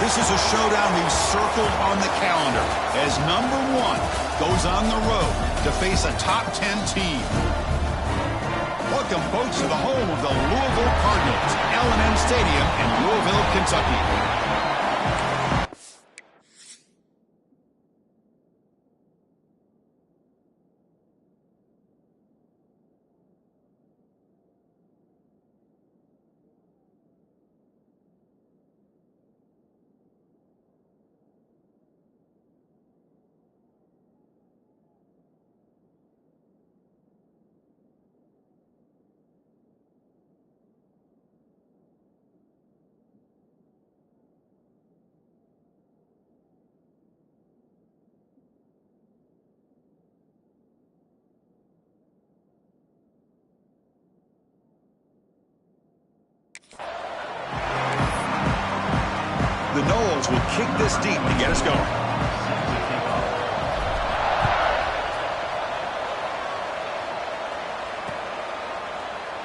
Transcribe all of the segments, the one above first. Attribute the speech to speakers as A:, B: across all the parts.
A: This is a showdown we've circled on the calendar as number 1 goes on the road to face a top 10 team. Welcome, folks, to the home of the Louisville Cardinals, L&M Stadium in Louisville, Kentucky. The Noles will kick this deep to get us going.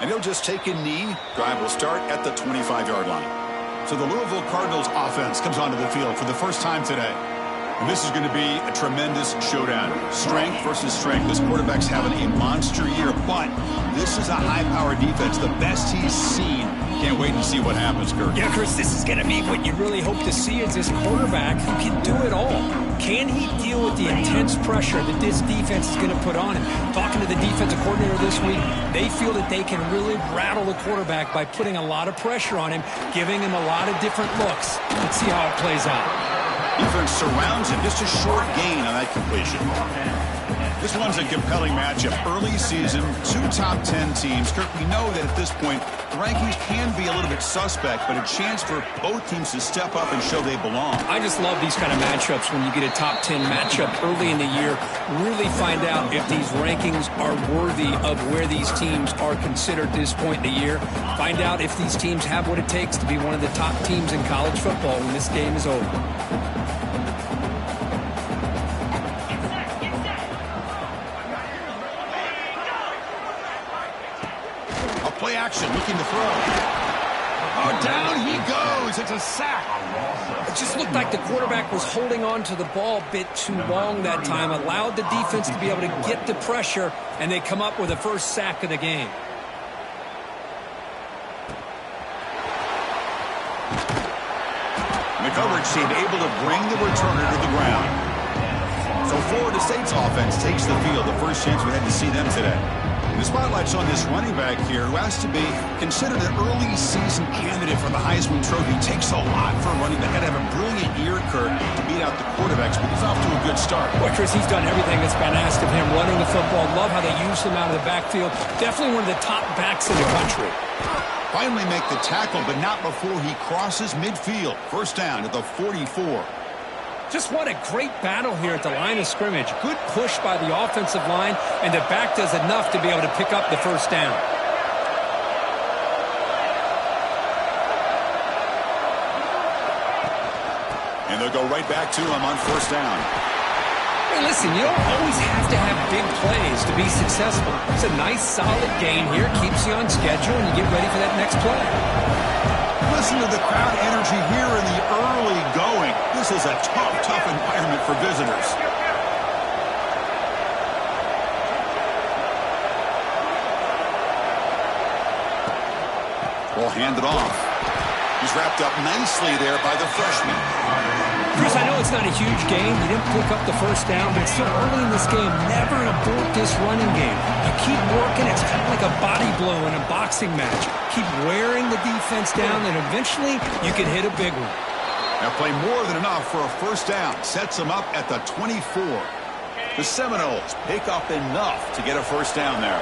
A: And he'll just take a knee. Drive will start at the 25-yard line. So the Louisville Cardinals offense comes onto the field for the first time today. And this is going to be a tremendous showdown. Strength versus strength. This quarterback's having a monster year, but this is a high-powered defense, the best he's seen. Can't wait to see what happens, Kirk.
B: Yeah, Chris, this is going to be what you really hope to see is this quarterback who can do it all. Can he deal with the intense pressure that this defense is going to put on him? Talking to the defensive coordinator this week, they feel that they can really rattle the quarterback by putting a lot of pressure on him, giving him a lot of different looks. Let's see how it plays out.
A: Defense surrounds him. Just a short gain on that completion. This one's a compelling matchup. Early season, 2 top 10 teams. Kirk, we know that at this point, the rankings can be a little bit suspect, but a chance for both teams to step up and show they belong.
B: I just love these kind of matchups when you get a top 10 matchup early in the year. Really find out if these rankings are worthy of where these teams are considered at this point in the year. Find out if these teams have what it takes to be one of the top teams in college football when this game is over.
A: Play action, looking to throw. Oh, down he goes. It's a sack.
B: It just looked like the quarterback was holding on to the ball a bit too long that time, allowed the defense to be able to get the pressure, and they come up with the first sack of the game.
A: The coverage seemed able to bring the returner to the ground. So Florida State's offense takes the field. The first chance we had to see them today. The spotlight's on this running back here who has to be considered an early season candidate for the Heisman Trophy. Takes a lot for a running back. Got to have a brilliant year, Kirk, to beat out the quarterbacks, but he's off to a good start.
B: Boy, Chris, he's done everything that's been asked of him. Running the football. Love how they use him out of the backfield. Definitely one of the top backs in the country.
A: Finally make the tackle, but not before he crosses midfield. First down at the 44.
B: Just what a great battle here at the line of scrimmage. Good push by the offensive line, and the back does enough to be able to pick up the first down.
A: And they'll go right back to him on first down.
B: Hey, listen, you don't always have to have big plays to be successful. It's a nice, solid gain here. Keeps you on schedule, and you get ready for that next play.
A: Listen to the crowd energy here in the early going. This is a tough environment for visitors. Well, hand it off. He's wrapped up nicely there by the freshman.
B: Chris, I know it's not a huge game. You didn't pick up the first down, but still early in this game, never abort this running game. You keep working. It's kind of like a body blow in a boxing match. Keep wearing the defense down, and eventually you can hit a big one.
A: Now play more than enough for a first down. Sets them up at the 24. The Seminoles pick up enough to get a first down there.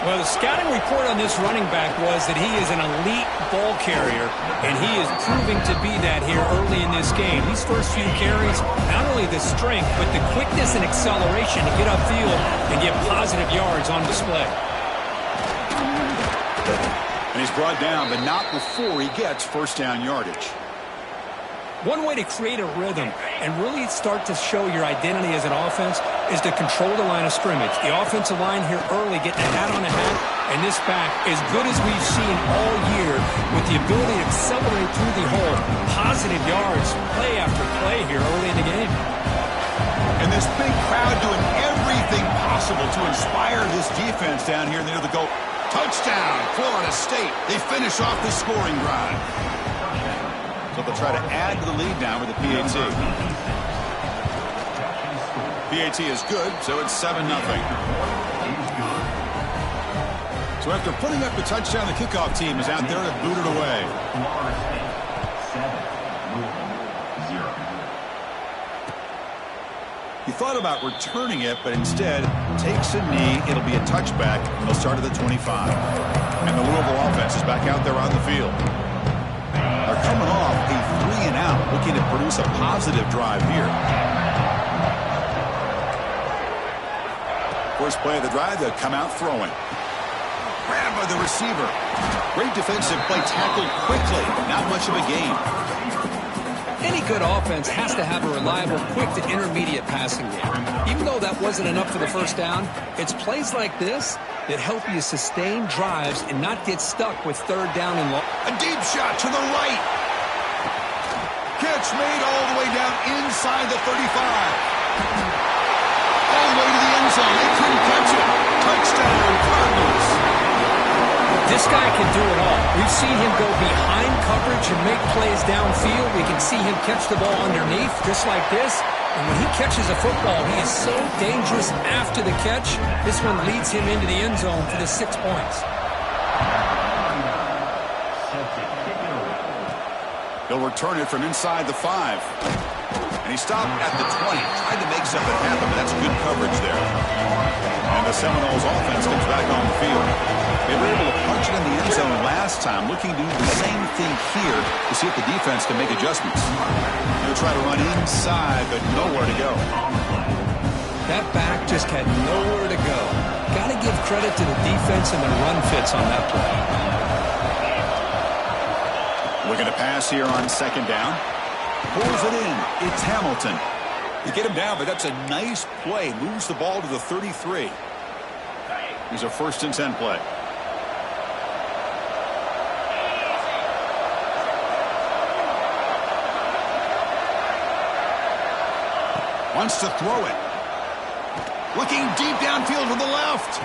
B: Well, the scouting report on this running back was that he is an elite ball carrier, and he is proving to be that here early in this game. These first few carries, not only the strength, but the quickness and acceleration to get upfield and get positive yards on display.
A: And he's brought down, but not before he gets first down yardage.
B: One way to create a rhythm and really start to show your identity as an offense is to control the line of scrimmage. The offensive line here early getting a hat on a hat, and this back, as good as we've seen all year, with the ability to accelerate through the hole, positive yards, play after play here early in the game.
A: And this big crowd doing everything possible to inspire this defense down here near the goal. Touchdown, Florida State. They finish off the scoring drive. So they'll try to add to the lead now with the PAT. PAT is good, so it's 7-0. So after putting up the touchdown, the kickoff team is out there to boot it away. He thought about returning it, but instead takes a knee. It'll be a touchback, and they'll start at the 25. And the Louisville offense is back out there on the field. They're coming off a 3-and-out, looking to produce a positive drive here. First play of the drive, they'll come out throwing. Grabbed by the receiver. Great defensive play, tackled quickly. Not much of a gain.
B: Any good offense has to have a reliable, quick to intermediate passing game. Even though that wasn't enough for the first down, it's plays like this that help you sustain drives and not get stuck with third down and long.
A: A deep shot to the right. Catch made all the way down inside the 35. All the way to the end zone. They couldn't catch it. Touchdown, Cardinals.
B: This guy can do it all. We've seen him go behind coverage and make plays downfield. We can see him catch the ball underneath, just like this. And when he catches a football, he is so dangerous after the catch. This one leads him into the end zone for the 6 points.
A: He'll return it from inside the 5. And he stopped at the 20. Tried to make something happen, but that's good coverage there. And the Seminoles offense comes back on the field. They were able to punch it in the end zone last time, looking to do the same thing here to see if the defense can make adjustments. They'll try to run inside, but nowhere to go.
B: That back just had nowhere to go. Got to give credit to the defense and the run fits on that play.
A: Looking to pass here on second down. Pulls it in. It's Hamilton. You get him down, but that's a nice play. Moves the ball to the 33. Here's a 1st and 10 play. Wants to throw it. Looking deep downfield to the left.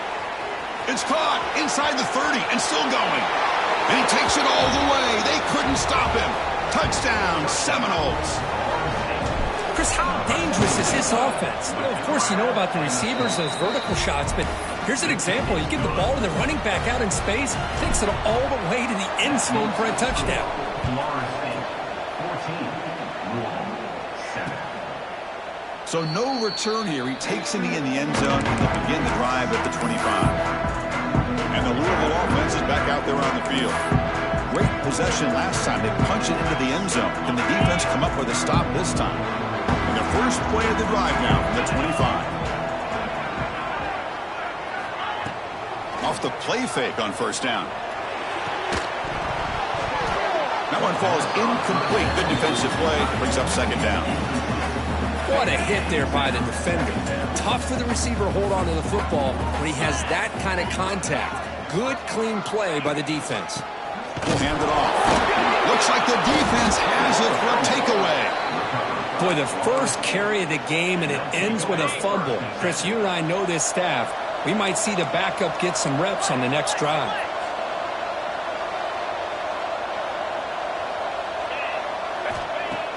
A: It's caught inside the 30 and still going. And he takes it all the way. They couldn't stop him. Touchdown, Seminoles.
B: Chris, how dangerous is this offense? Well, of course, you know about the receivers, those vertical shots, but here's an example. You give the ball to the running back out in space, takes it all the way to the end zone for a touchdown.
A: So no return here. He takes a knee in the end zone, and they'll begin the drive at the 25. And the Louisville offense is back out there on the field. Great possession last time. They punch it into the end zone. Can the defense come up with a stop this time? And the first play of the drive now from the 25. Off the play fake on first down. That one falls incomplete. Good defensive play. Brings up second down.
B: What a hit there by the defender. Tough for the receiver to hold on to the football when he has that kind of contact. Good, clean play by the defense.
A: We'll hand it off. Looks like the defense has it for a takeaway.
B: Boy, the first carry of the game, and it ends with a fumble. Chris, you and I know this staff. We might see the backup get some reps on the next drive.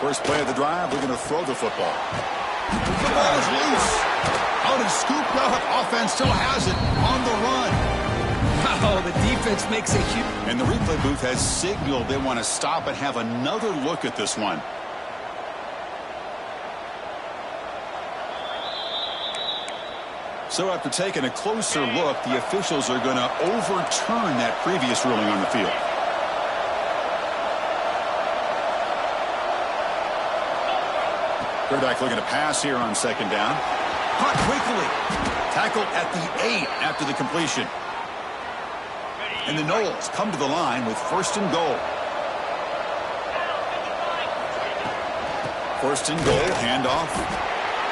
A: First play of the drive, we're going to throw the football. The ball is loose. Out and scooped up. Offense still has it on the run.
B: Wow, the defense makes a huge...
A: And the replay booth has signaled they want to stop and have another look at this one. So after taking a closer look, the officials are going to overturn that previous ruling on the field. Quarterback looking to pass here on second down. Caught quickly. Tackled at the 8 after the completion. And the Noles come to the line with 1st and goal. First and goal, handoff.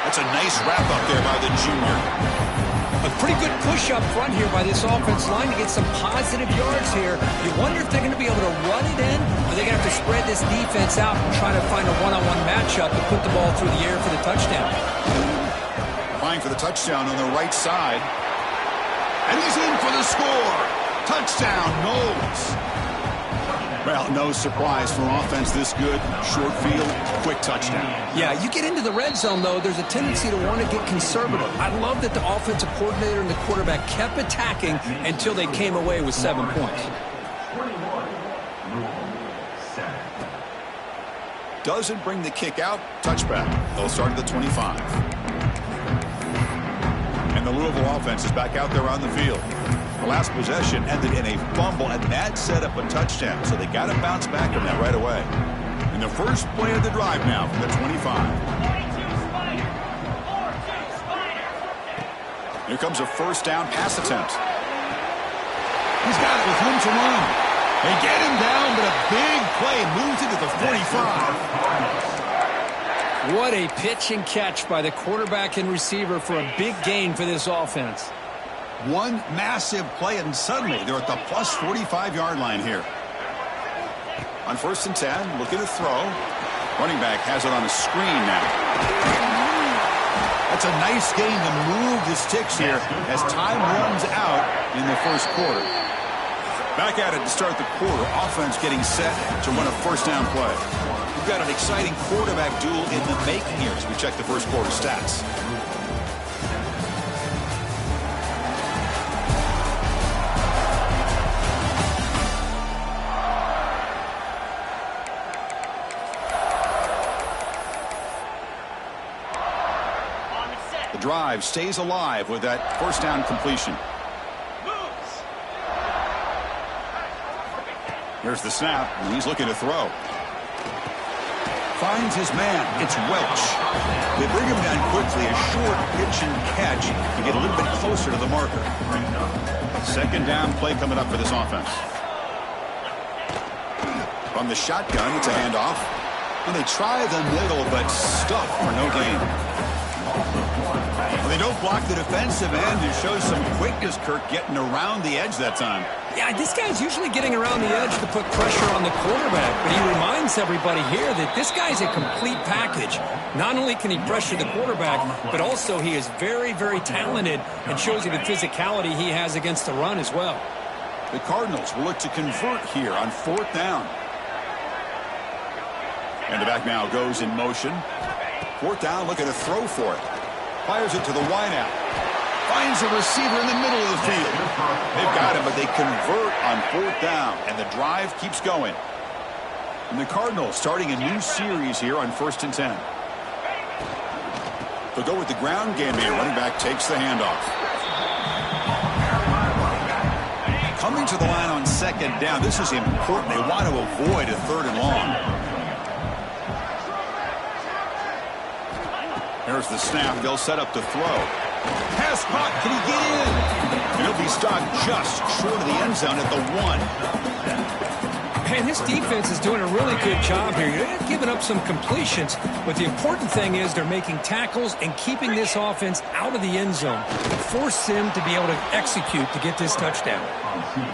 A: That's a nice wrap-up there by the junior.
B: A pretty good push up front here by this offense line to get some positive yards here. You wonder if they're going to be able to run it in, or they're going to have to spread this defense out and try to find a one-on-one matchup to put the ball through the air for the touchdown.
A: Applying for the touchdown on the right side. And he's in for the score. Touchdown, Knowles. Well, no surprise for offense this good. Short field, quick touchdown.
B: Yeah, you get into the red zone, though, there's a tendency to want to get conservative. I love that the offensive coordinator and the quarterback kept attacking until they came away with 7 points.
A: Doesn't bring the kick out. Touchback. They'll start at the 25. And the Louisville offense is back out there on the field. The last possession ended in a fumble, and that set up a touchdown. So they got to bounce back from that right away. And the first play of the drive now from the 25. Here comes a first down pass attempt. He's got it with room to run. They get him down, but a big play moves into the 45.
B: What a pitch and catch by the quarterback and receiver for a big gain for this offense.
A: One massive play, and suddenly they're at the plus 45-yard line here. On first and 10, looking to throw. Running back has it on a screen now. That's a nice gain to move the sticks here as time runs out in the first quarter. Back at it to start the quarter. Offense getting set to run a first down play. We've got an exciting quarterback duel in the making here as we check the first quarter stats. The drive stays alive with that first down completion. Here's the snap, and he's looking to throw. Finds his man. It's Welch. They bring him down quickly. A short pitch and catch to get a little bit closer to the marker. Second down play coming up for this offense. From the shotgun, it's a handoff. And they try the middle, but stuff for no gain. Well, they don't block the defensive end. It shows some quickness, Kirk, getting around the edge that time.
B: Yeah, this guy's usually getting around the edge to put pressure on the quarterback, but he reminds everybody here that this guy's a complete package. Not only can he pressure the quarterback, but also he is very, very talented and shows you the physicality he has against the run as well.
A: The Cardinals will look to convert here on fourth down. And the back now goes in motion. Fourth down, looking to throw for it. Fires it to the wideout. Finds a receiver in the middle of the field. They've got him, but they convert on fourth down, and the drive keeps going. And the Cardinals starting a new series here on first and 10. They'll go with the ground game here. Running back takes the handoff. Coming to the line on second down. This is important. They want to avoid a third and long. Here's the snap. They'll set up to throw. Pass caught. Can he get in? And he'll be stopped just short of the end zone at the 1.
B: Man, this defense is doing a really good job here. They're giving up some completions, but the important thing is they're making tackles and keeping this offense out of the end zone. Force them to be able to execute to get this touchdown.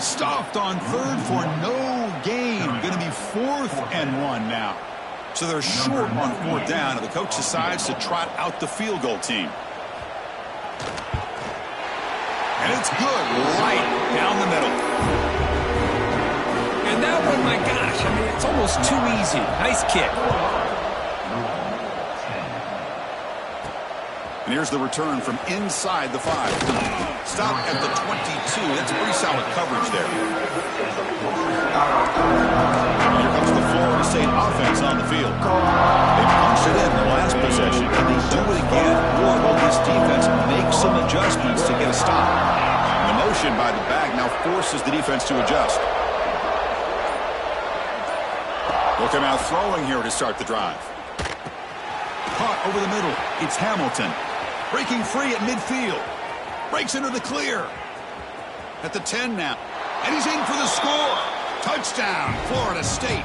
A: Stopped on third for no gain. Going to be 4th and 1 now. So they're short on fourth down, and the coach decides to trot out the field goal team. And it's good, right down the middle.
B: And that one, my gosh, I mean, it's almost too easy. Nice kick.
A: And here's the return from inside the 5. Stop at the 22. That's pretty solid coverage there. Here comes the Florida State offense on the field. They punched it in the last possession. Can they do it again? Or will this defense make some adjustments to get a stop? And the motion by the back now forces the defense to adjust. They'll come out throwing here to start the drive. Caught over the middle. It's Hamilton. Breaking free at midfield. Breaks into the clear. At the 10 now. And he's in for the score. Touchdown, Florida State.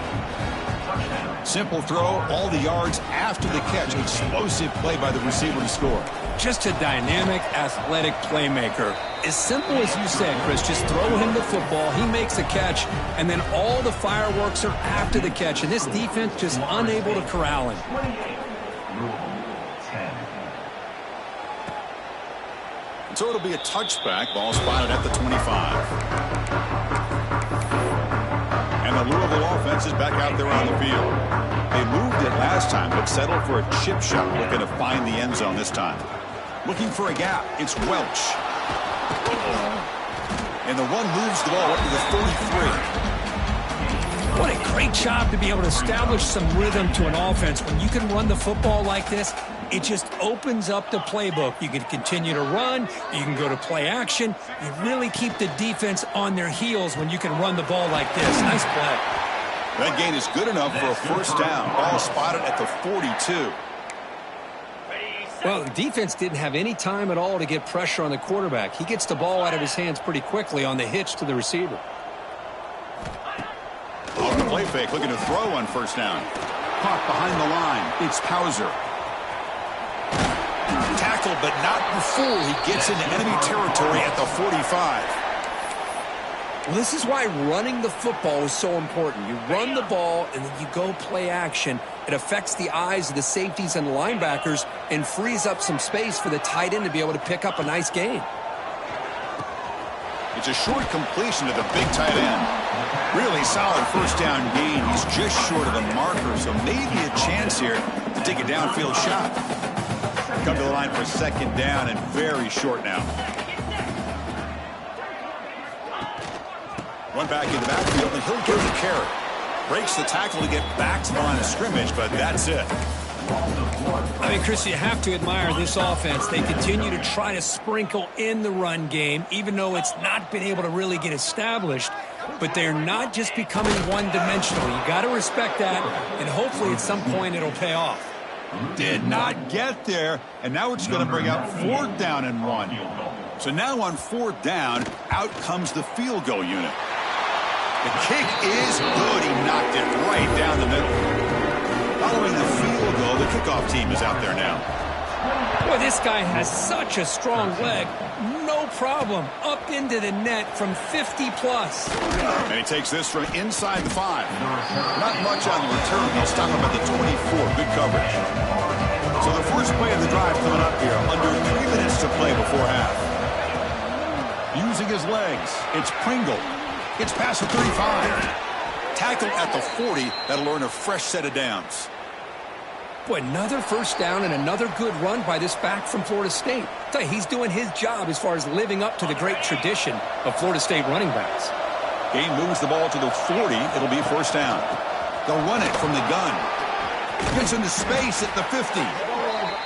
A: Simple throw, all the yards after the catch. Explosive play by the receiver to score.
B: Just a dynamic, athletic playmaker. As simple as you said, Chris, just throw him the football, he makes the catch, and then all the fireworks are after the catch. And this defense just unable to corral him.
A: So it'll be a touchback. Ball spotted at the 25. And the Louisville offense is back out there on the field. They moved it last time, but settled for a chip shot, looking to find the end zone this time. Looking for a gap. It's Welch. And the run moves the ball up to the 33.
B: What a great job to be able to establish some rhythm to an offense. When you can run the football like this, it just opens up the playbook. You can continue to run. You can go to play action. You really keep the defense on their heels when you can run the ball like this. Nice play.
A: That gain is good enough for a first down. Ball spotted at the 42.
B: Well, the defense didn't have any time at all to get pressure on the quarterback. He gets the ball out of his hands pretty quickly on the hitch to the receiver.
A: Off the play fake, looking to throw on first down. Caught behind the line. It's Hauser. Tackled, but not before he gets into enemy territory at the 45.
B: Well, this is why running the football is so important. You run the ball, and then you go play action. It affects the eyes of the safeties and the linebackers and frees up some space for the tight end to be able to pick up a nice gain.
A: It's a short completion to the big tight end. Really solid first down gain. He's just short of a marker, so maybe a chance here to take a downfield shot. Come to the line for second down and very short now. One back in the backfield, and he'll get the carry. Breaks the tackle to get back to the line of scrimmage, but that's it.
B: I mean, Chris, you have to admire this offense. They continue to try to sprinkle in the run game, even though it's not been able to really get established. But they're not just becoming one-dimensional. You got to respect that, and hopefully at some point it'll pay off.
A: Did not get there, and now it's going to bring out fourth down and 1. So now on fourth down, out comes the field goal unit. The kick is good. He knocked it right down the middle. Following the field goal, the kickoff team is out there now.
B: Boy, this guy has such a strong leg. No problem. Up into the net from 50-plus.
A: And he takes this from inside the 5. Not much on the return. He'll stop him at the 24. Good coverage. So the first play of the drive coming up here. Under 3 minutes to play before half. Using his legs, it's Pringle. It's past the 35. Tackle at the 40. That'll earn a fresh set of downs.
B: Boy, another first down and another good run by this back from Florida State. I tell you, he's doing his job as far as living up to the great tradition of Florida State running backs.
A: Game moves the ball to the 40. It'll be first down. They'll run it from the gun. Gets into space at the 50.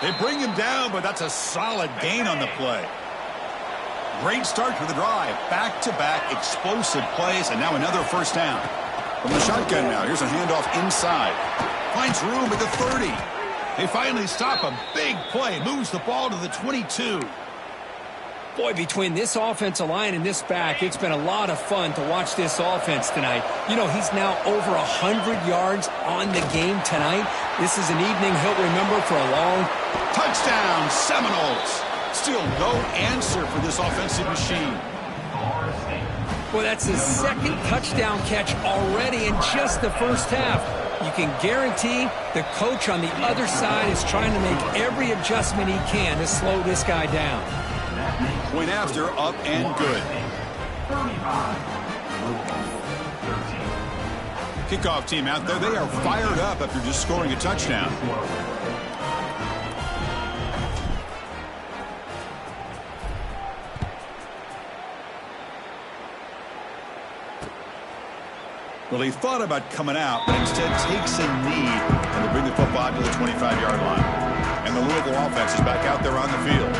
A: They bring him down, but that's a solid gain on the play. Great start to the drive. Back-to-back explosive plays, and now another first down. From the shotgun now, here's a handoff inside. Finds room at the 30. They finally stop a big play. Moves the ball to the 22.
B: Boy, between this offensive line and this back, it's been a lot of fun to watch this offense tonight. You know, he's now over 100 yards on the game tonight. This is an evening he'll remember for a long...
A: Touchdown, Seminoles. Still no answer for this offensive machine.
B: Well, that's his second touchdown catch already in just the first half. You can guarantee the coach on the other side is trying to make every adjustment he can to slow this guy down.
A: Point after, up and good. Kickoff team out there. They are fired up after just scoring a touchdown. Well, he thought about coming out, but instead takes a knee, and they bring the football to the 25-yard line. And the Louisville offense is back out there on the field.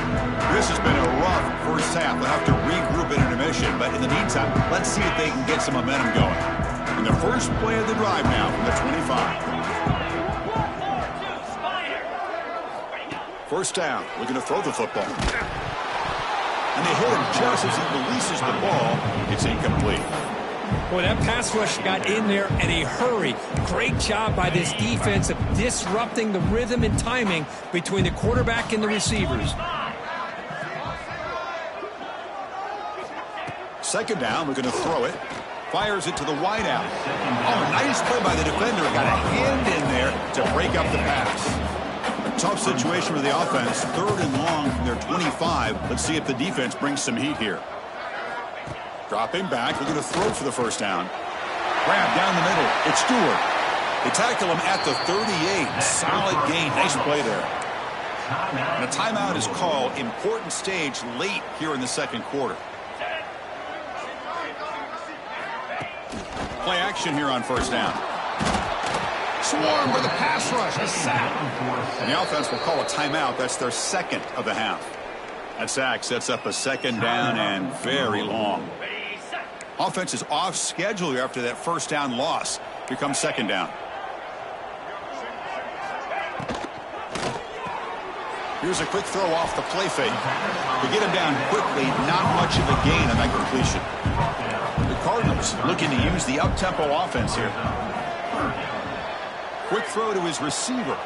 A: This has been a rough first half. They'll have to regroup in intermission, but in the meantime, let's see if they can get some momentum going. In the first play of the drive now from the 25. First down, looking to throw the football. And they hit him just as he releases the ball. It's incomplete.
B: Well, that pass rush got in there in a hurry. Great job by this defense of disrupting the rhythm and timing between the quarterback and the receivers.
A: Second down, we're going to throw it. Fires it to the wide out. Oh, nice play by the defender. Got a hand in there to break up the pass. A tough situation for the offense. 3rd and long from their 25. Let's see if the defense brings some heat here. Dropping back. We're going to throw for the first down. Grab down the middle. It's Stewart. They tackle him at the 38. Solid gain. Nice play there. And a timeout is called. Important stage late here in the second quarter. Play action here on first down. Swarm for the pass rush. A sack. And the offense will call a timeout. That's their second of the half. That sack sets up a second down and very long. Offense is off schedule here after that first down loss. Here comes second down. Here's a quick throw off the play fake. We get him down quickly. Not much of a gain on that completion. The Cardinals looking to use the up-tempo offense here. Quick throw to his receiver.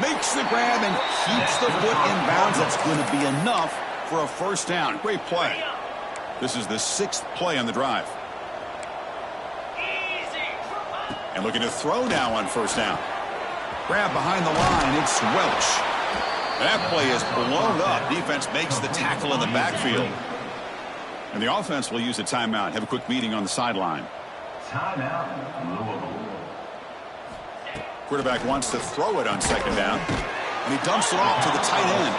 A: Makes the grab and keeps the foot in bounds. That's going to be enough for a first down. Great play. This is the 6th play on the drive. And looking to throw now on first down. Grab behind the line. It's Welch. That play is blown up. Defense makes the tackle in the backfield. And the offense will use a timeout. Have a quick meeting on the sideline. Quarterback wants to throw it on second down. And he dumps it off to the tight end.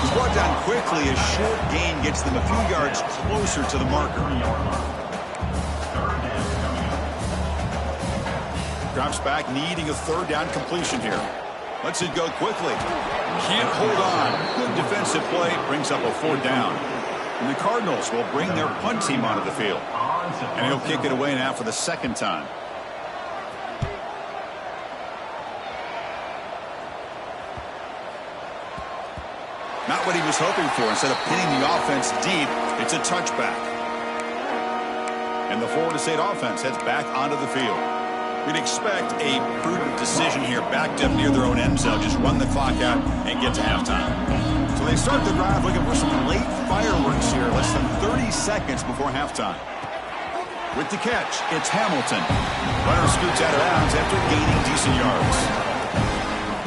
A: He's brought down quickly. A short gain gets them a few yards closer to the marker. Drops back, needing a third down completion here. Lets it go quickly. Can't hold on. Good defensive play. Brings up a 4th down. And the Cardinals will bring their punt team onto the field. And he'll kick it away now for the second time. Not what he was hoping for. Instead of pinning the offense deep, it's a touchback. And the Florida State offense heads back onto the field. We'd expect a prudent decision here, backed up near their own end zone. Just run the clock out and get to halftime. So they start the drive looking for some late fireworks here, less than 30 seconds before halftime. With the catch, it's Hamilton. Runner scoots out of bounds after gaining decent yards.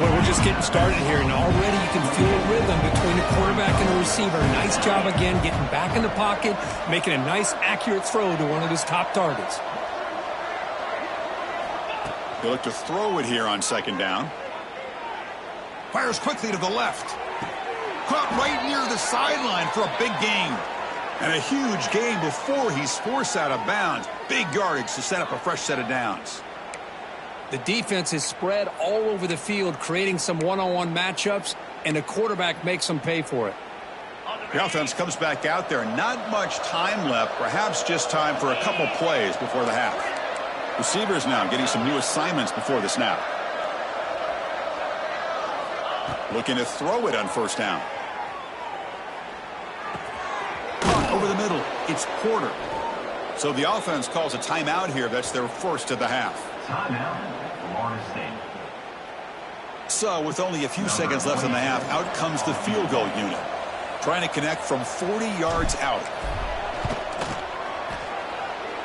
B: Well, we're just getting started here, and already you can feel a rhythm between the quarterback and the receiver. Nice job again getting back in the pocket, making a nice, accurate throw to one of his top targets.
A: They look to throw it here on second down. Fires quickly to the left. Caught right near the sideline for a big gain. And a huge gain before he's forced out of bounds. Big yardage to set up a fresh set of downs.
B: The defense is spread all over the field, creating some one-on-one matchups, and the quarterback makes them pay for it.
A: The offense comes back out there. Not much time left. Perhaps just time for a couple plays before the half. Receivers now getting some new assignments before the snap. Looking to throw it on first down. Caught over the middle. It's Porter. So the offense calls a timeout here. That's their first of the half.
C: Timeout, Florida State.
A: So with only a few seconds left in the half, out comes the field goal unit. Trying to connect from 40 yards out.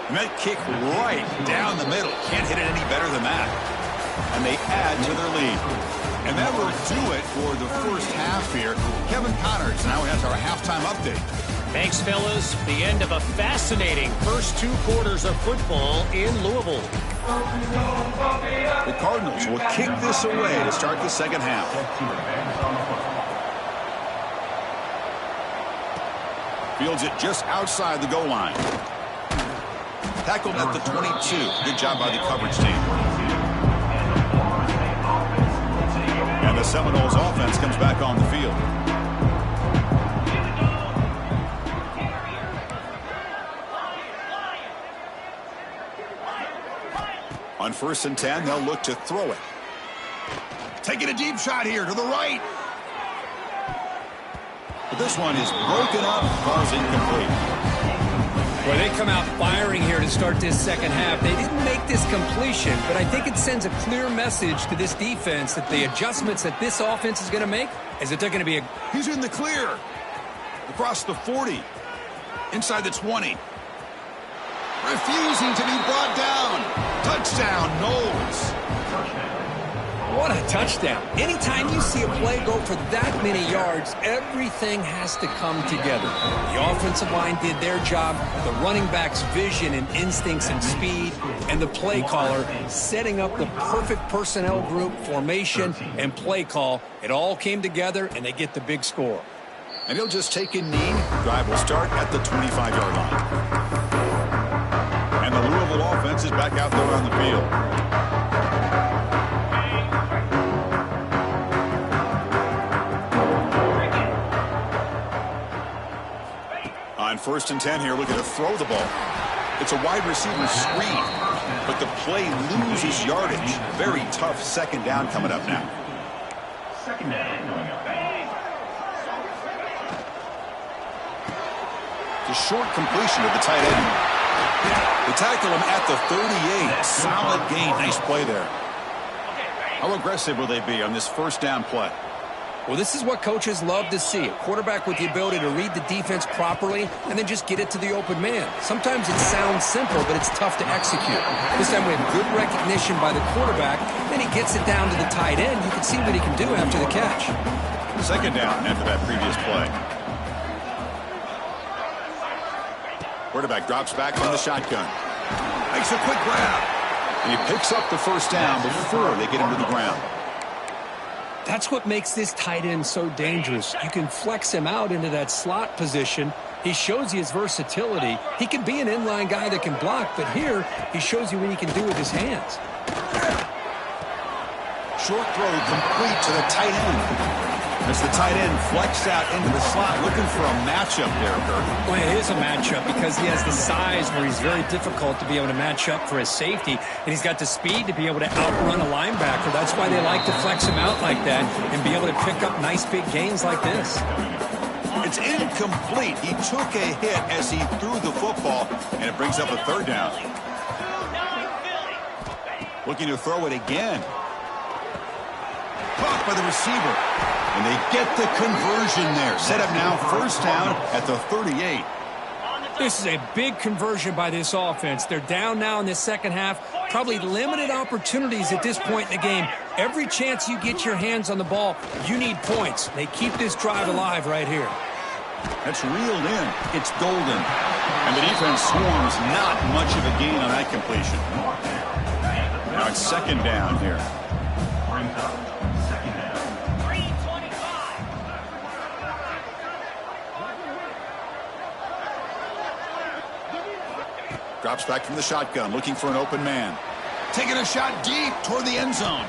A: And that kick right down the middle. Can't hit it any better than that. And they add to their lead. And that will do it for the first half here. Kevin Connors now has our halftime update.
D: Thanks, fellas. The end of a fascinating first 2 quarters of football in Louisville.
A: The Cardinals will kick this away to start the second half. Fields it just outside the goal line. Tackled at the 22. Good job by the coverage team. And the Seminoles offense comes back on the field. On 1st and 10, they'll look to throw it. Taking a deep shot here to the right. But this one is broken up, falls incomplete.
B: Well, they come out firing here to start this second half. They didn't make this completion, but I think it sends a clear message to this defense that the adjustments that this offense is going to make is that they're going to be
A: He's in the clear. Across the 40. Inside the 20. Refusing to be brought down. Touchdown, Knowles.
B: What a touchdown. Anytime you see a play go for that many yards, everything has to come together. The offensive line did their job, the running back's vision and instincts and speed, and the play caller setting up the perfect personnel group, formation, and play call. It all came together, and they get the big score.
A: And he'll just take a knee. Drive will start at the 25-yard line. And the Louisville offense is back out there on the field. On 1st and 10 here, looking to throw the ball. It's a wide receiver screen, but the play loses yardage. Very tough second down coming up now.
C: Second down.
A: The short completion of the tight end. They tackle him at the 38. Solid gain. Nice play there. How aggressive will they be on this first down play?
B: Well, this is what coaches love to see. A quarterback with the ability to read the defense properly and then just get it to the open man. Sometimes it sounds simple, but it's tough to execute. This time we have good recognition by the quarterback. Then he gets it down to the tight end. You can see what he can do after the catch.
A: Second down after that previous play. Quarterback drops back from the shotgun. Makes a quick grab. And he picks up the first down before they get him to the ground.
B: That's what makes this tight end so dangerous. You can flex him out into that slot position. He shows you his versatility. He can be an inline guy that can block, but here he shows you what he can do with his hands.
A: Short throw complete to the tight end. As the tight end flexed out into the slot, looking for a matchup there, Kirk.
B: Well, it is a matchup because he has the size where he's very difficult to be able to match up for his safety, and he's got the speed to be able to outrun a linebacker. That's why they like to flex him out like that and be able to pick up nice big gains like this.
A: It's incomplete. He took a hit as he threw the football, and it brings up a third down. Looking to throw it again. Caught by the receiver. And they get the conversion there. Set up now, first down at the 38.
B: This is a big conversion by this offense. They're down now in this second half. Probably limited opportunities at this point in the game. Every chance you get your hands on the ball, you need points. They keep this drive alive right here.
A: That's reeled in. It's golden. And the defense swarms. Not much of a gain on that completion. Now it's second down here.
C: Brings up second down.
A: Drops back from the shotgun, looking for an open man. Taking a shot deep toward the end zone.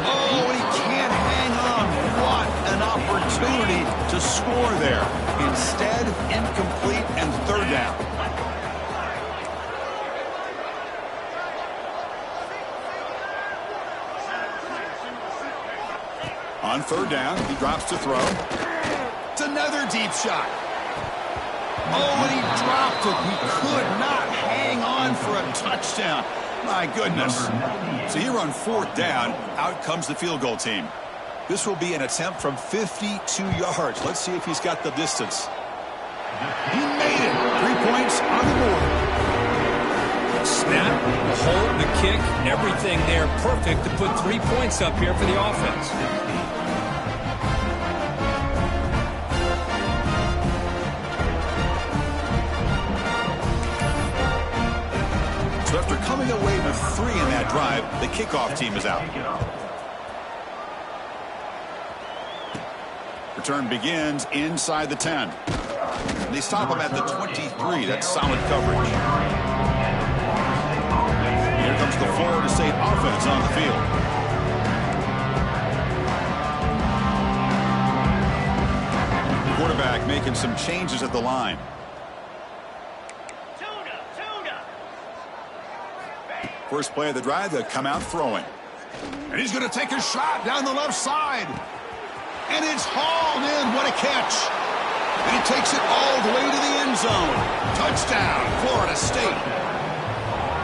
A: Oh, and he can't hang on. What an opportunity to score there. Instead, incomplete and third down. On third down, he drops to throw. It's another deep shot. Oh, and he dropped it. He could not hang on for a touchdown. My goodness. So here on fourth down, out comes the field goal team. This will be an attempt from 52 yards. Let's see if he's got the distance. He made it. 3 points on the board.
B: Snap, the hold, the kick, everything there perfect to put 3 points up here for the offense.
A: So after coming away with 3 in that drive, the kickoff team is out. Return begins inside the 10. And they stop him at the 23. That's solid coverage. Here comes the Florida State offense on the field. Quarterback making some changes at the line. First play of the drive, they'll come out throwing. And he's going to take a shot down the left side. And it's hauled in. What a catch. And he takes it all the way to the end zone. Touchdown, Florida State.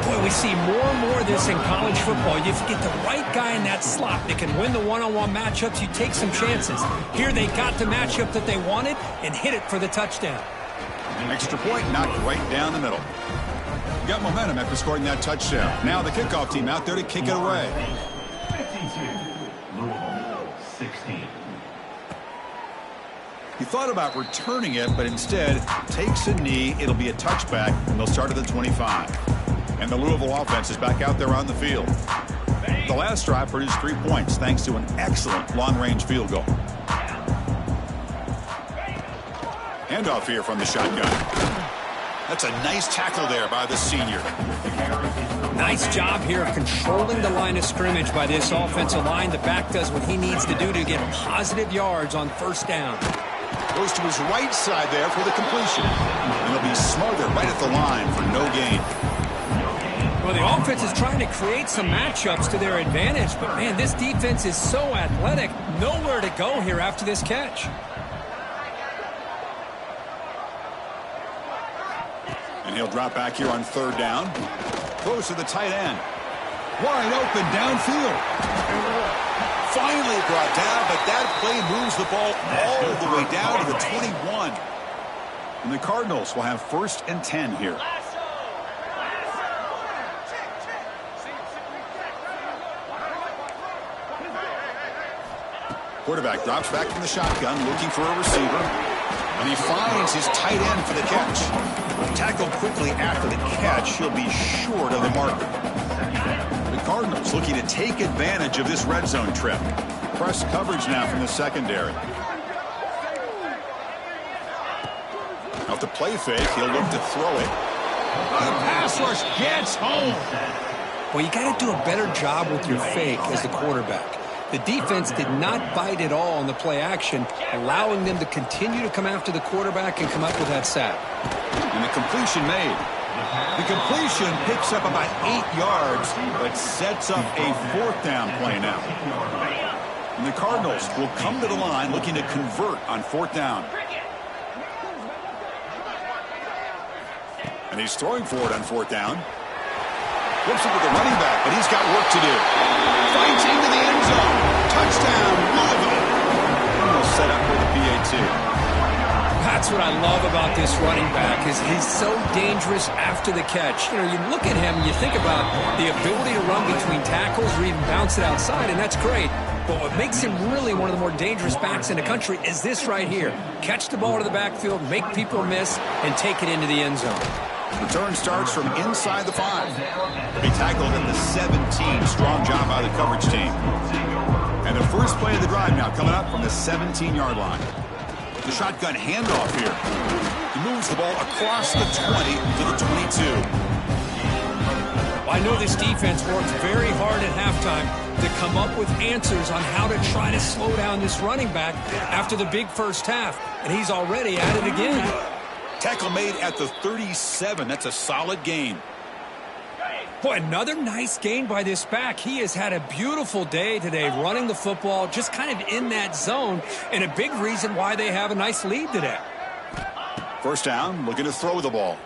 B: Boy, we see more and more of this in college football. If you get the right guy in that slot that can win the one-on-one matchups, you take some chances. Here they got the matchup that they wanted and hit it for the touchdown.
A: Extra point knocked right down the middle. Got momentum after scoring that touchdown. Now the kickoff team out there to kick it away.
C: 52, Louisville, 16.
A: He thought about returning it, but instead takes a knee. It'll be a touchback, and they'll start at the 25. And the Louisville offense is back out there on the field. The last drive produced 3 points thanks to an excellent long-range field goal. Handoff here from the shotgun. That's a nice tackle there by the senior.
B: Nice job here of controlling the line of scrimmage by this offensive line. The back does what he needs to do to get positive yards on first down.
A: Goes to his right side there for the completion. And he'll be smothered right at the line for no gain.
B: Well, the offense is trying to create some matchups to their advantage, but man, this defense is so athletic. Nowhere to go here after this catch.
A: And he'll drop back here on third down. Close to the tight end. Wide open downfield. Finally brought down, but that play moves the ball all the way down to the 21. And the Cardinals will have 1st and 10 here. Quarterback drops back from the shotgun, looking for a receiver. And he finds his tight end for the catch. Tackled quickly after the catch. He'll be short of the marker. The Cardinals looking to take advantage of this red zone trip. Press coverage now from the secondary. Out the play fake, he'll look to throw it. The pass rush gets home.
B: Well, you got to do a better job with your fake as the quarterback. The defense did not bite at all on the play action, allowing them to continue to come after the quarterback and come up with that sack.
A: And the completion made. The completion picks up about 8 yards, but sets up a 4th down play now. And the Cardinals will come to the line looking to convert on 4th down. And he's throwing for it on 4th down. Flips it to the running back, but he's got work to do. Fights into the end zone. Touchdown, Louisville. And they'll set up with a PAT.
B: That's what I love about this running back is he's so dangerous after the catch. You know, you look at him, you think about the ability to run between tackles or even bounce it outside, and that's great. But what makes him really one of the more dangerous backs in the country is this right here. Catch the ball to the backfield, make people miss, and take it into the end zone.
A: Return starts from inside the 5. He tackled at the 17. Strong job by the coverage team. And the first play of the drive now coming up from the 17-yard line. The shotgun handoff here. He moves the ball across the 20 to the 22.
B: Well, I know this defense worked very hard at halftime to come up with answers on how to try to slow down this running back after the big first half. And he's already at it again.
A: Tackle made at the 37. That's a solid gain.
B: Boy, another nice gain by this back. He has had a beautiful day today running the football, just kind of in that zone, and a big reason why they have a nice lead today.
A: First down, looking to throw the ball.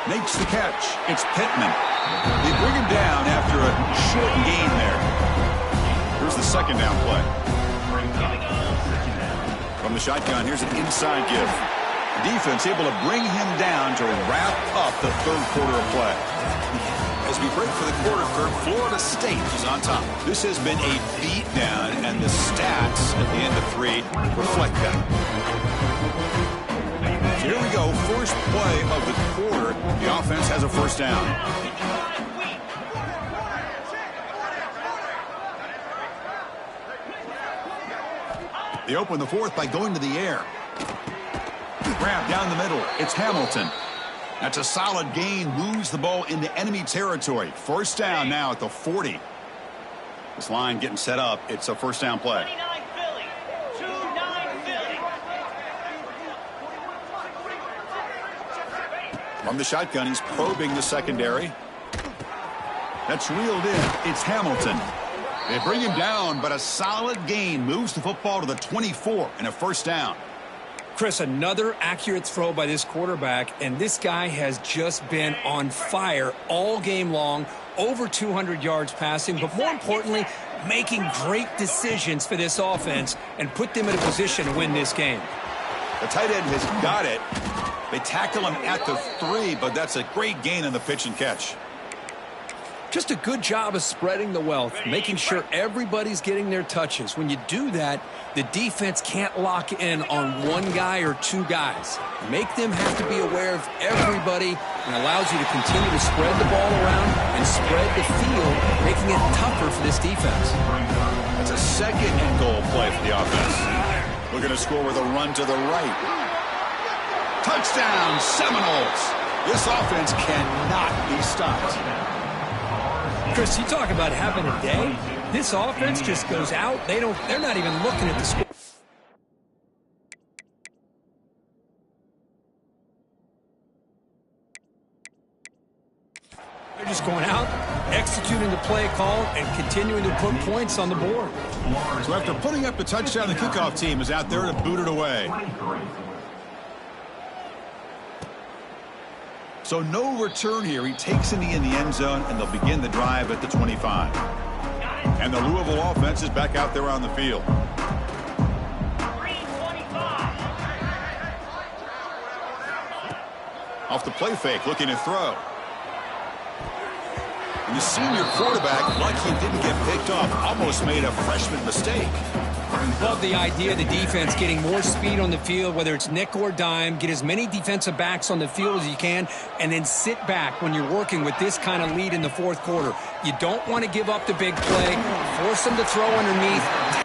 A: Makes the catch. It's Pittman. They bring him down after a short gain there. Here's the second down play. From the shotgun, here's an inside give. Defense able to bring him down to wrap up the third quarter of play. As we break for the quarter, Florida State is on top. This has been a beatdown, and the stats at the end of 3 reflect that. So here we go, first play of the quarter. The offense has a first down. They open the 4th by going to the air. Grab down the middle. It's Hamilton. That's a solid gain. Moves the ball into enemy territory. First down now at the 40. This line getting set up. It's a first down play. From the shotgun, he's probing the secondary. That's reeled in. It's Hamilton. They bring him down, but a solid gain moves the football to the 24 and a first down.
B: Chris, another accurate throw by this quarterback, and this guy has just been on fire all game long, over 200 yards passing, but more importantly, making great decisions for this offense and put them in a position to win this game.
A: The tight end has got it. They tackle him at the 3, but that's a great gain on the pitch and catch.
B: Just a good job of spreading the wealth, making sure everybody's getting their touches. When you do that, the defense can't lock in on one guy or two guys. Make them have to be aware of everybody and allows you to continue to spread the ball around and spread the field, making it tougher for this defense.
A: That's a second and goal play for the offense. We're going to score with a run to the right. Touchdown, Seminoles. This offense cannot be stopped.
B: Chris, you talk about having a day. This offense just goes out. They're not even looking at the score. They're just going out, executing the play call, and continuing to put points on the board.
A: So after putting up the touchdown, the kickoff team is out there to boot it away. So no return here. He takes a knee in the end zone, and they'll begin the drive at the 25. And the Louisville offense is back out there on the field. Off the play fake, looking to throw. And the senior quarterback, like he didn't get picked off, almost made a freshman mistake.
B: Love the idea of the defense getting more speed on the field, whether it's nickel or dime. Get as many defensive backs on the field as you can, and then sit back when you're working with this kind of lead in the fourth quarter. You don't want to give up the big play. Force them to throw underneath.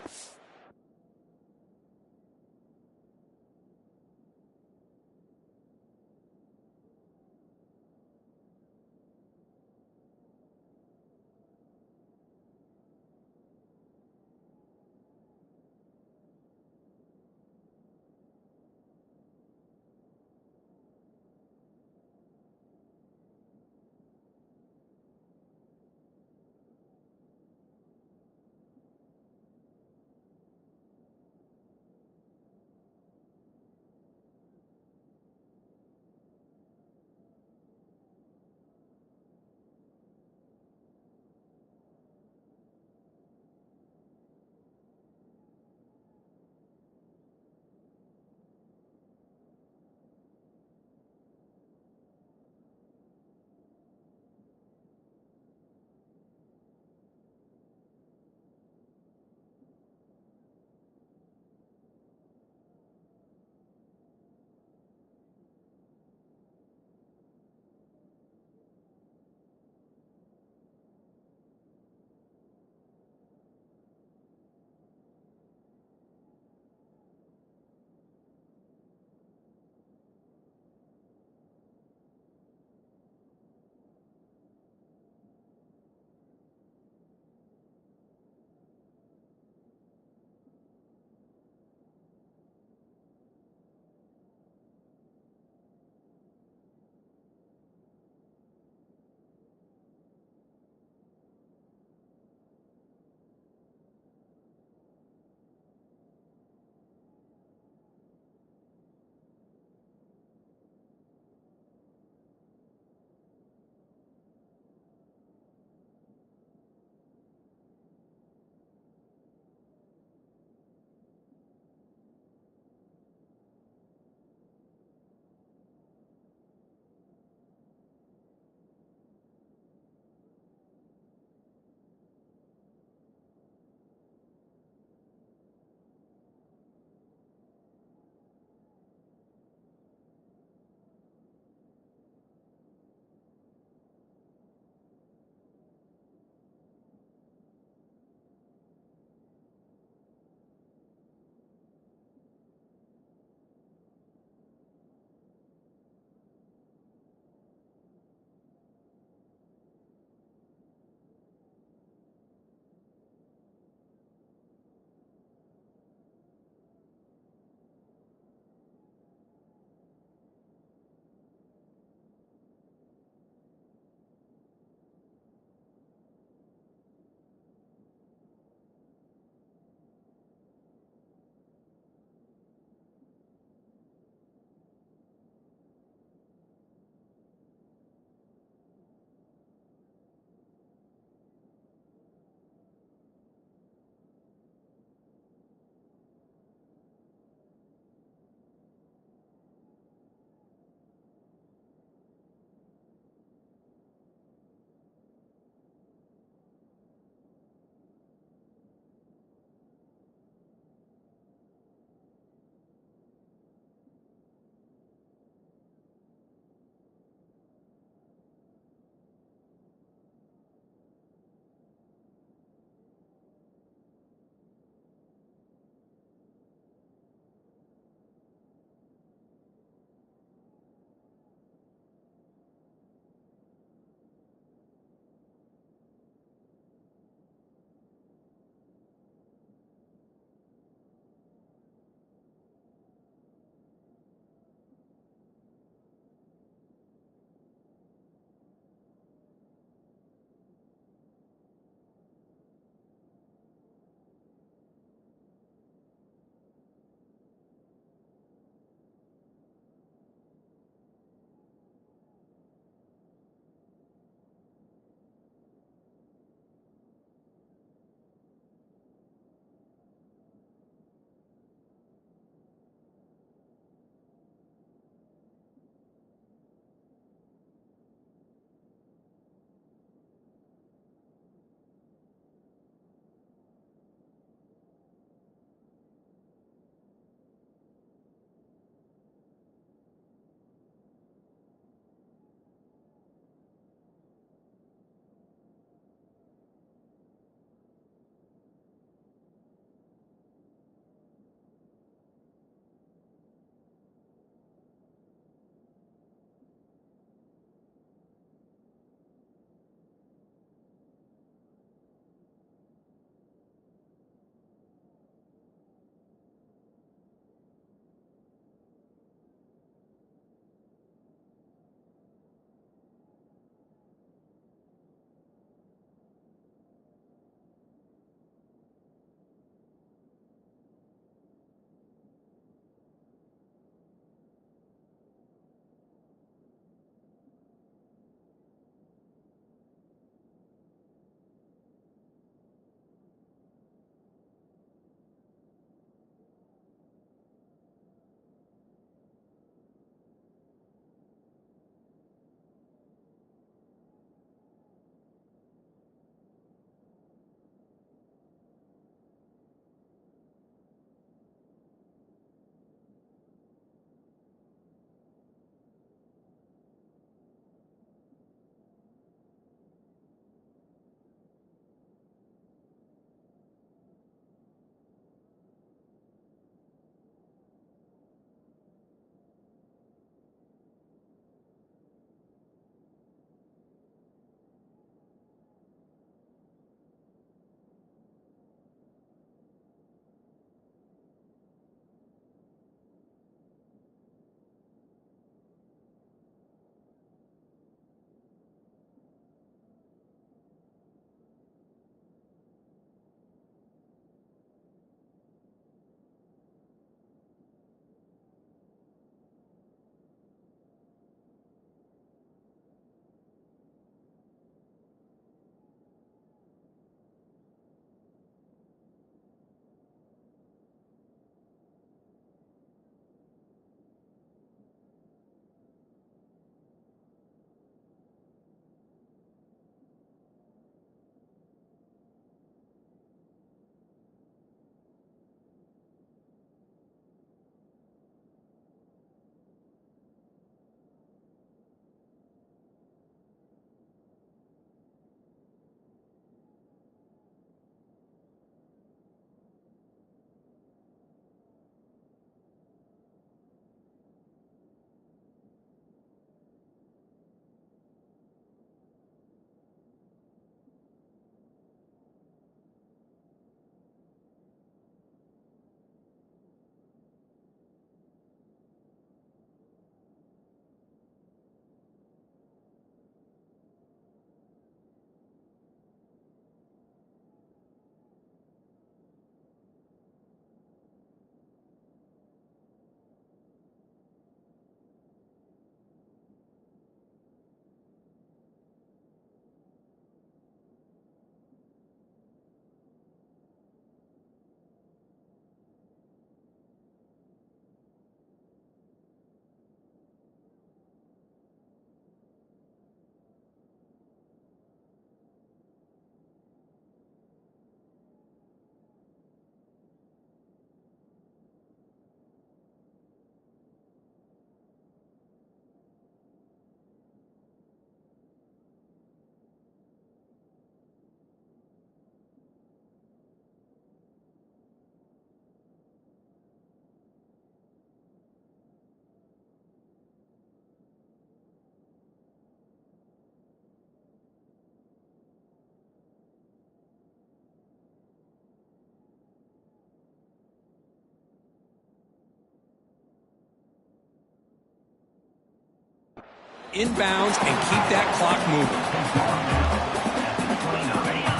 B: inbounds and keep that clock moving.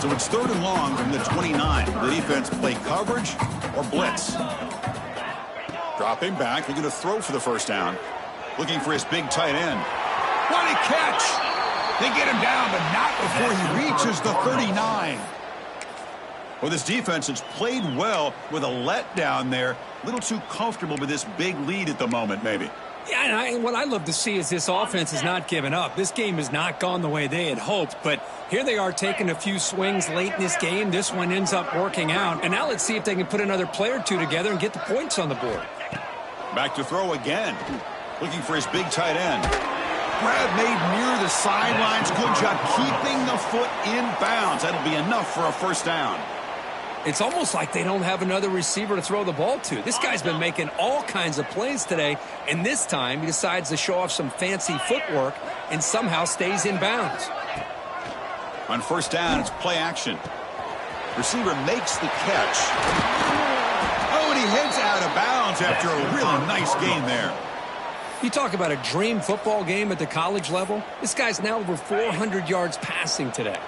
A: So it's 3rd and long from the 29. The defense play coverage or blitz. Dropping back, looking to throw for the first down. Looking for his big tight end. What a catch! They get him down, but not before he reaches the 39. Well, this defense has played well with a letdown there. A little too comfortable with this big lead at the moment, maybe.
B: Yeah, and what I love to see is this offense has not given up. This game has not gone the way they had hoped, but here they are taking a few swings late in this game. This one ends up working out, and now let's see if they can put another play or two together and get the points on the board.
A: Back to throw again. Looking for his big tight end. Grab made near the sidelines. Good job keeping the foot in bounds. That'll be enough for a first down.
B: It's almost like they don't have another receiver to throw the ball to. This guy's been making all kinds of plays today, and this time he decides to show off some fancy footwork and somehow stays in bounds.
A: On first down, it's play action. Receiver makes the catch. Oh, and he heads out of bounds after a really nice gain there.
B: You talk about a dream football game at the college level. This guy's now over 400 yards passing today.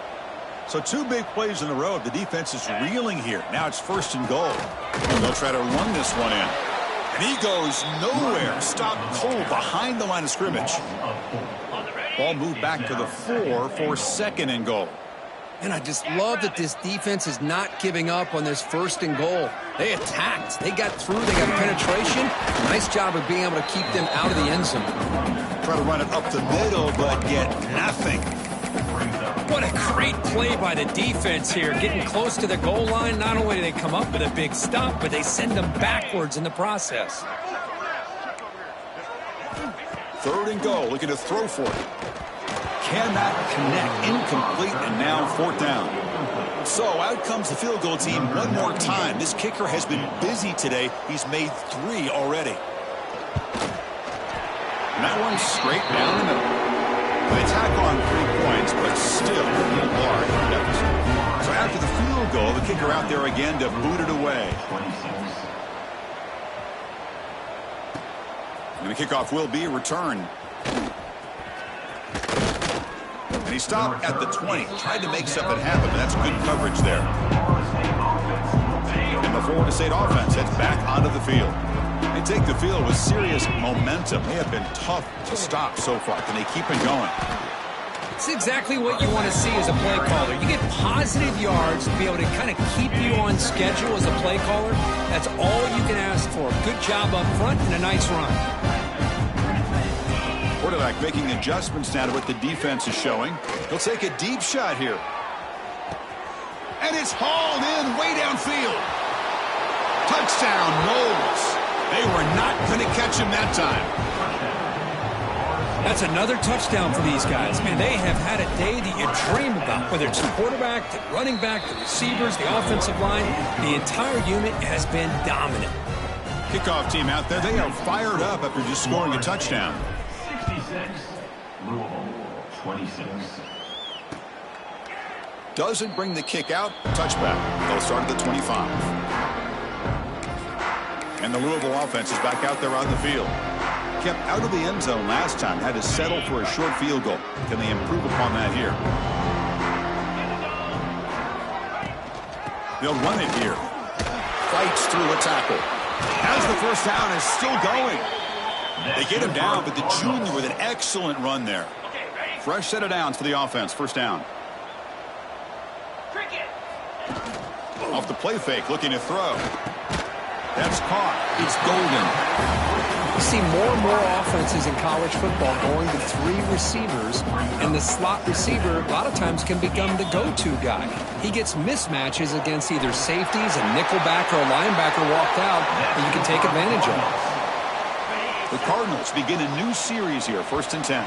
A: So 2 big plays in a row. The defense is reeling here. Now it's 1st and goal. They'll try to run this one in. And he goes nowhere. Stopped cold behind the line of scrimmage. Ball moved back to the 4 for 2nd and goal.
B: And I just love that this defense is not giving up on this 1st and goal. They attacked. They got through. They got penetration. Nice job of being able to keep them out of the end zone.
A: Try to run it up the middle, but get nothing.
B: What a great play by the defense here. Getting close to the goal line, not only do they come up with a big stop, but they send them backwards in the process.
A: 3rd and goal, looking to throw for it. Cannot connect, incomplete, and now 4th down. So out comes the field goal team one more time. This kicker has been busy today. He's made 3 already. And that one's straight down the middle. They tack on 3 points, but still a large deficit. So after the field goal, the kicker out there again to boot it away. And the kickoff will be a return. And he stopped at the 20. Tried to make something happen, but that's good coverage there. And the Florida State offense heads back onto the field. They take the field with serious momentum. They have been tough to stop so far. Can they keep it going?
B: It's exactly what you want to see as a play caller. You get positive yards to be able to kind of keep you on schedule as a play caller. That's all you can ask for. Good job up front and a nice run.
A: Quarterback making adjustments now to what the defense is showing. He'll take a deep shot here. And it's hauled in way downfield. Touchdown, Knowles. They were not going to catch him that time.
B: That's another touchdown for these guys. Man, they have had a day that you dream about. Whether it's the quarterback, the running back, the receivers, the offensive line, the entire unit has been dominant.
A: Kickoff team out there, they are fired up after just scoring a touchdown.
C: 66, Louisville, 26.
A: Doesn't bring the kick out. Touchback. They'll start at the 25. And the Louisville offense is back out there on the field. Kept out of the end zone last time. Had to settle for a short field goal. Can they improve upon that here? They'll run it here. Fights through a tackle. As the first down is still going. They get him down, but the junior with an excellent run there. Fresh set of downs for the offense. First down. Off the play fake, looking to throw. That's caught. It's golden.
B: You see more and more offenses in college football going to 3 receivers, and the slot receiver a lot of times can become the go-to guy. He gets mismatches against either safeties, a nickelback, or a linebacker walked out, and you can take advantage of it.
A: The Cardinals begin a new series here, 1st and 10.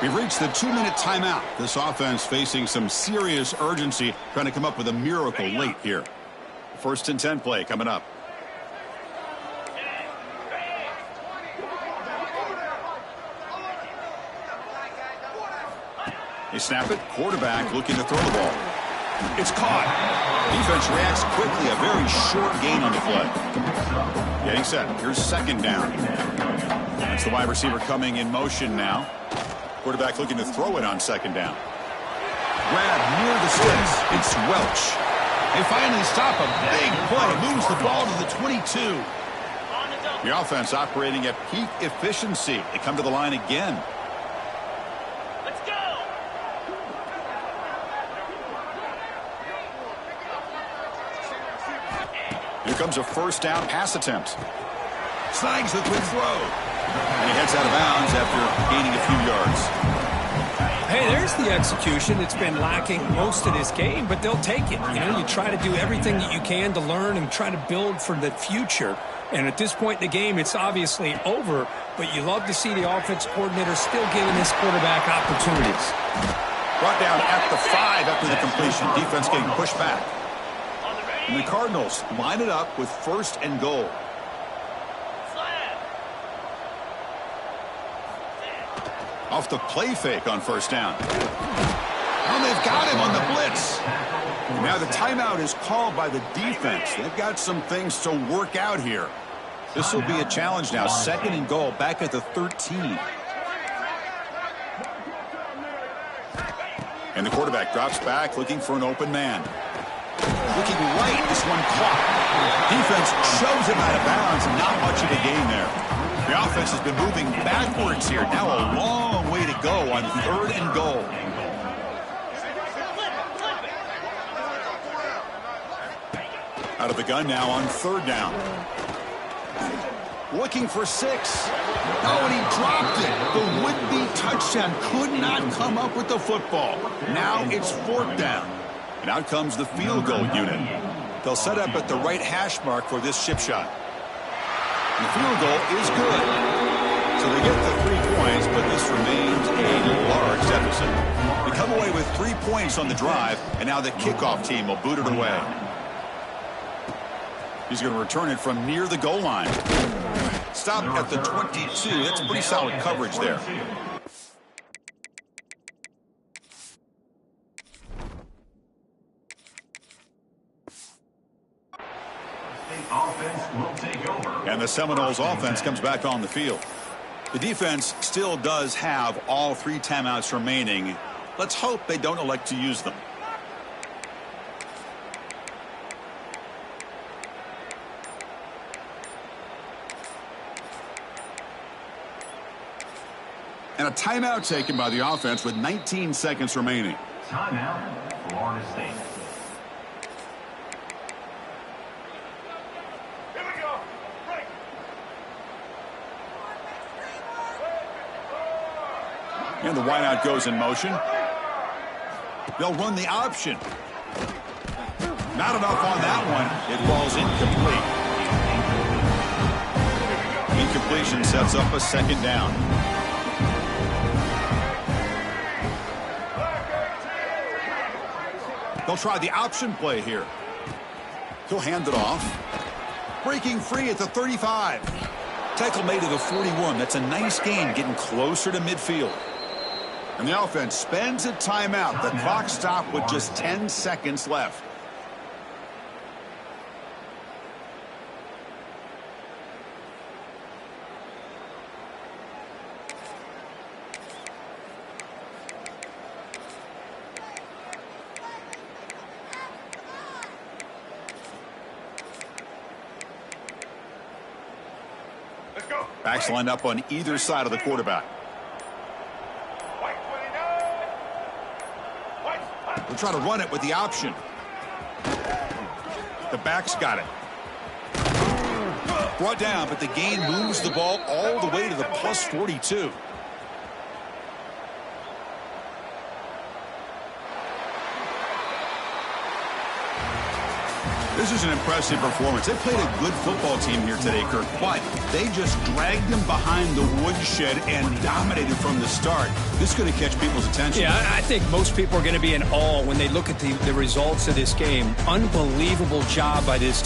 A: We've reached the 2-minute timeout. This offense facing some serious urgency, trying to come up with a miracle late here. 1st and 10 play coming up. They snap it. Quarterback looking to throw the ball. It's caught. Defense reacts quickly. A very short gain on the play. Getting set. Here's 2nd down. It's the wide receiver coming in motion now. Quarterback looking to throw it on second down. Grab near the sticks. It's Welch.
E: They finally stop a big play. Moves the ball to the 22.
A: The offense operating at peak efficiency. They come to the line again.
F: Let's go.
A: Here comes a first down pass attempt.
E: Snags the quick throw.
A: And he heads out of bounds after gaining a few yards.
B: Hey, there's the execution. It's been lacking most of this game, but they'll take it. You know, you try to do everything that you can to learn and try to build for the future. And at this point in the game, it's obviously over, but you love to see the offense coordinator still giving his quarterback opportunities.
A: Brought down at the 5 after the completion. Defense getting pushed back. And the Cardinals line it up with first and goal. Off the play fake on first down.
E: Oh, they've got him on the blitz.
A: Now the timeout is called by the defense. They've got some things to work out here. This will be a challenge now. Second and goal back at the 13. And the quarterback drops back looking for an open man. Looking right, this one caught. Defense shoves him out of bounds. Not much of a gain there. The offense has been moving backwards here. Now a long way to go on third and goal. Out of the gun now on third down. Looking for 6.
E: Oh, and he dropped it. The would-be touchdown could not come up with the football. Now it's fourth down.
A: And out comes the field goal unit. They'll set up at the right hash mark for this chip shot. And the field goal is good. So they get the 3 points, but this remains a large deficit. They come away with 3 points on the drive, and now the kickoff team will boot it away. He's going to return it from near the goal line. Stop at the 22. That's pretty solid coverage there. And the Seminoles offense comes back on the field. The defense still does have all 3 timeouts remaining. Let's hope they don't elect to use them. And a timeout taken by the offense with 19 seconds remaining.
C: Timeout, Florida State.
A: And the wideout goes in motion. They'll run the option. Not enough on that one. It falls incomplete. Incompletion sets up a second down. They'll try the option play here. He'll hand it off. Breaking free at the 35. Tackle made at the 41. That's a nice gain, getting closer to midfield. And the offense spends a timeout. The clock stopped with just 10 seconds left. Backs lined up on either side of the quarterback. We'll try to run it with the option. The back's got it. Brought down, but the gain moves the ball all the way to the plus 42. This is an impressive performance. They played a good football team here today, Kirk, but they just dragged them behind the woodshed and dominated from the start. This is going to catch people's attention.
B: Yeah, I think most people are going to be in awe when they look at the results of this game. Unbelievable job by this team.